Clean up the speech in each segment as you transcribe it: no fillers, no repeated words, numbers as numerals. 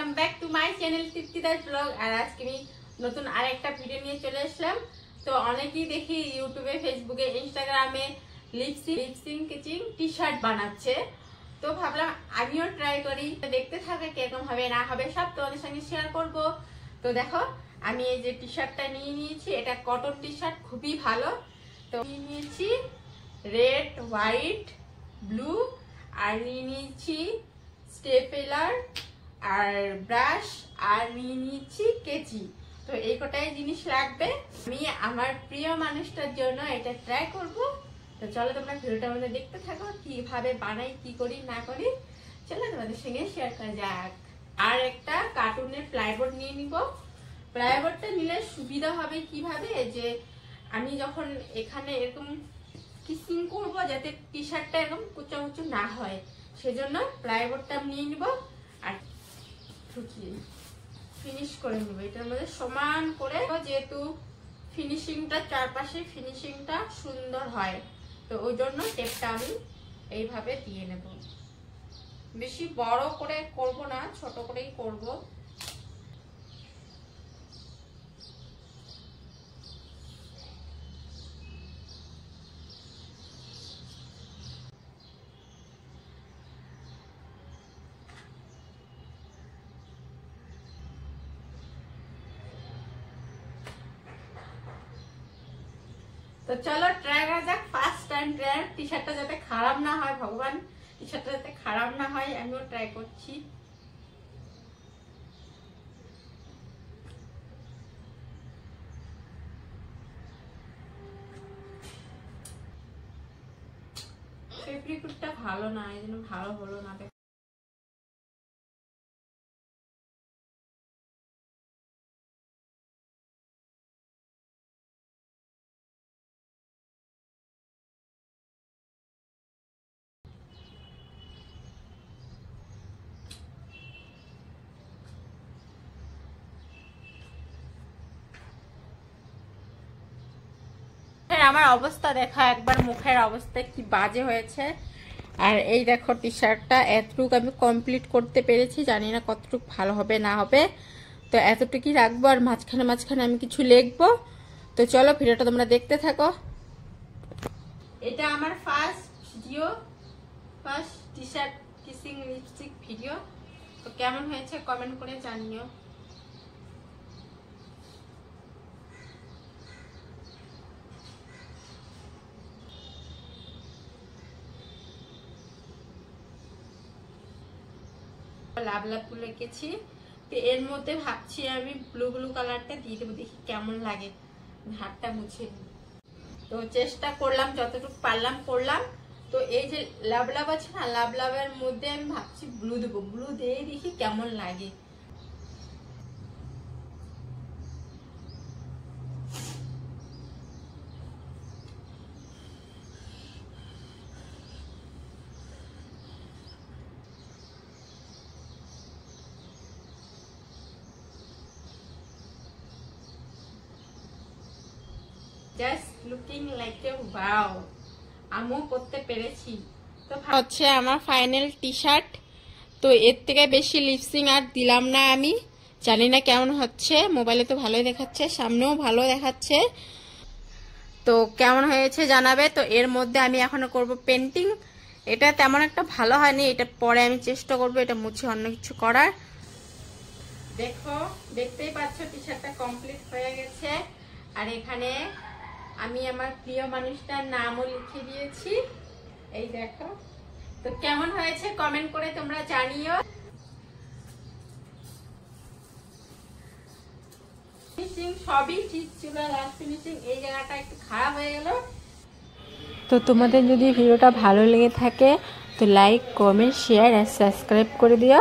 Welcome back to my channel Triptidas blog. আর আজকে আমি নতুন আরেকটা ভিডিও নিয়ে চলে আসলাম। তো অনেকেই দেখি ইউটিউবে, ফেসবুকে, ইনস্টাগ্রামে লিপসিং কিচিং টি শার্ট বানাচ্ছে। তো ভাবলাম আমিও ট্রাই করি, দেখতে থাকে কিরকম হবে না হবে সব তোমাদের সঙ্গে শেয়ার করব। তো দেখো আমি এই যে টি শার্টটা নিয়ে নিয়েছি, এটা কটন টি শার্ট, খুবই ভালো। তো নিয়ে নিয়েছি রেড, হোয়াইট, ব্লু, আর নিয়ে নিয়েছি স্টেপলার আর ব্রাশ, আর নিয়ে নিয়েছি কেচি। তো এই কটাই জিনিস লাগবে। আমি আমার প্রিয় মানুষটার জন্য এটা ট্রাই করব। তো চলো তোমরা ভিডিওটা আমাদের দেখতে থাকো, কিভাবে বানাই, কি করি না করি চলো তোমাদের সঙ্গে শেয়ার করা যাক। আর একটা কার্টুনের প্লাইবোর্ড নিয়ে নিব। প্লাইবোর্ডটা নিলে সুবিধা হবে কিভাবে, যে আমি যখন এখানে এরকম কিসিং করব যাতে টি শার্টটা এরকম কুচো না হয়, সেজন্য প্লাইবোর্ডটা নিয়ে নিব আর ঠুকিয়ে ফিনিশ করে নেব এটার মধ্যে সমান করে, যেহেতু ফিনিশিংটা চারপাশে ফিনিশিংটা সুন্দর হয়। তো ওই জন্য টেপটা আমি এইভাবে দিয়ে নেব। বেশি বড় করে করব না, ছোট করেই করব। তো চলো ট্রাই করা যাক। ফার্স্ট টাইম ট্রাই, টি শার্টটা যাতে খারাপ না হয়, ভগবান টি শার্টটা যাতে খারাপ না হয়, আমিও ট্রাই করছি। ফেব্রিকটা ভালো না, এই জন্য ভালো হলো না। আমার অবস্থা দেখা একবার, মুখের অবস্থা কি বাজে হয়েছে। আর এই দেখো টি শার্টটা এতটুকু আমি কমপ্লিট করতে পেরেছি, জানি না কতটুকু ভালো হবে না হবে। তো এতটুকুই রাখবো, আর মাঝখানে মাঝখানে আমি কিছু লিখবো। তো চলো ভিডিওটা তোমরা দেখতে থাকো। এটা আমার first video, first T shirt kissing lipstick video. তো কেমন হয়েছে কমেন্ট করে জানিও। লাভ লাভ গুলো এঁকেছি। তো এর মধ্যে ভাবছি আমি ব্লু কালারটা দিয়ে দেবো, দেখি কেমন লাগে। হাতটা মুছে নিই। তো চেষ্টা করলাম যতটুকু পারলাম করলাম। তো এই যে লাভ লাভ আছে না, লাভ লাভের মধ্যে আমি ভাবছি ব্লু দেবো, ব্লু দিয়ে দেখি কেমন লাগে। Just looking like a wow, আমিও করতে পেরেছি। তো হচ্ছে আমার ফাইনাল টি শার্ট। তো এর থেকে বেশি লিপসিং আর দিলাম না আমি, জানি না কেমন হচ্ছে। মোবাইলে তো ভালোই দেখাচ্ছে, সামনেও ভালো দেখাচ্ছে। তো কেমন হয়েছে জানাবে। তো এর মধ্যে আমি এখনো করব পেন্টিং। এটা তেমন একটা ভালো হয়নি, এটা পরে আমি চেষ্টা করব এটা মুছে অন্য কিছু করার। দেখো দেখতেই পাচ্ছ টি শার্টটা কমপ্লিট হয়ে গেছে। আর এখানে আমি আমার প্রিয় মানুষটার নামও লিখে দিয়েছি, এই দেখো। তো কেমন হয়েছে কমেন্ট করে তোমরা জানিও। ফিনিশিং সবই ঠিক ছিল, লাস্ট ফিনিশিং এই জায়গাটা একটু খারাপ হয়ে গেল। তো তোমাদের যদি ভিডিওটা ভালো লেগে থাকে তো লাইক, কমেন্ট, শেয়ার আর সাবস্ক্রাইব করে দিও।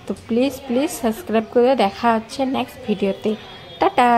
তো প্লিজ সাবস্ক্রাইব করে দিও। দেখা হচ্ছে নেক্সট ভিডিওতে। টাটা।